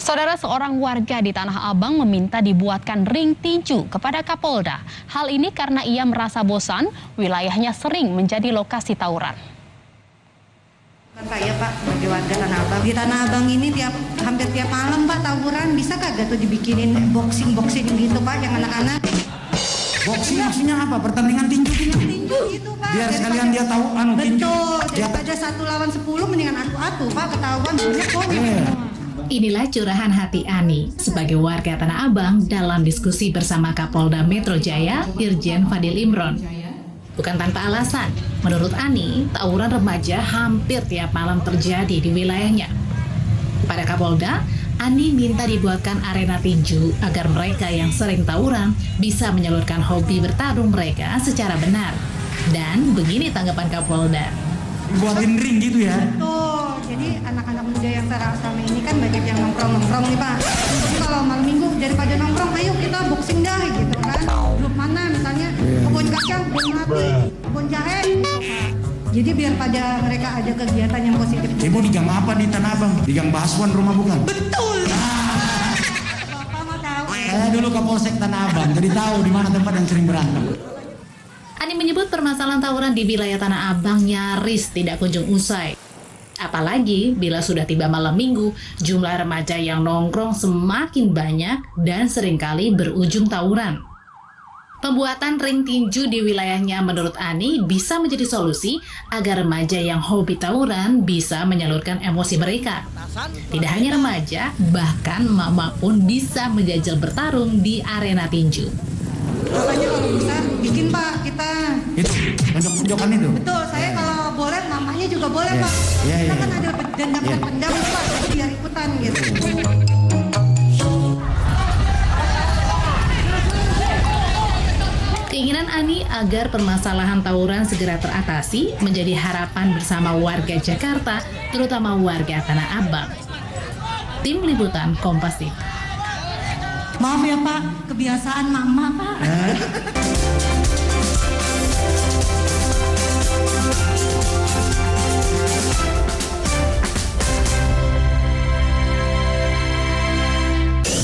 Saudara, seorang warga di Tanah Abang meminta dibuatkan ring tinju kepada Kapolda. Hal ini karena ia merasa bosan, wilayahnya sering menjadi lokasi tawuran. Pak, ya Pak, sebagai warga Tanah Abang. Di Tanah Abang ini hampir tiap malam Pak tawuran. Bisa kagak tuh dibikinin boxing gitu Pak, yang anak-anak? Boxing maksudnya apa? Pertandingan tinju gitu? Tinju gitu Pak. Biar sekalian dia tahu tinju. Betul, daripada 1 lawan 10 mendingan atu-atu Pak, ketahuan banyak kok gitu. Inilah curahan hati Ani sebagai warga Tanah Abang dalam diskusi bersama Kapolda Metro Jaya, Irjen Fadil Imron. Bukan tanpa alasan, menurut Ani, tawuran remaja hampir tiap malam terjadi di wilayahnya. Pada Kapolda, Ani minta dibuatkan arena tinju agar mereka yang sering tawuran bisa menyalurkan hobi bertarung mereka secara benar. Dan begini tanggapan Kapolda. Buatin ring gitu ya? Betul, jadi anak-anak muda yang selama ini kan banyak yang nongkrong nih Pak. Jadi kalau malam minggu daripada nongkrong, ayo kita boxing dah gitu kan. Grup mana misalnya, kebun kacang, kebun mati, kebun jahe gitu Pak. Jadi biar pada mereka ada kegiatan yang positif. Ibu di gang apa di Tanah Abang? Di gang Baswan rumah bukan? Betul! Bapak mau tahu? Saya dulu Kapolsek Tanah Abang, jadi tahu di mana tempat yang sering berantem. Ani menyebut permasalahan tawuran di wilayah Tanah Abang nyaris tidak kunjung usai. Apalagi bila sudah tiba malam minggu, jumlah remaja yang nongkrong semakin banyak dan seringkali berujung tawuran. Pembuatan ring tinju di wilayahnya menurut Ani bisa menjadi solusi agar remaja yang hobi tawuran bisa menyalurkan emosi mereka. Tidak hanya remaja, bahkan mama pun bisa menjajal bertarung di arena tinju. Makanya kalau bisa bikin Pak kita. Itu, tonjok-tonjokan itu? Betul, saya kalau boleh mamanya juga boleh Pak. Kita kan ada dendam dan pendam Pak, jadi biar ikutan gitu. Keinginan Ani agar permasalahan tawuran segera teratasi menjadi harapan bersama warga Jakarta, terutama warga Tanah Abang. Tim Liputan Kompas TV. Maaf ya Pak, kebiasaan mama Pak.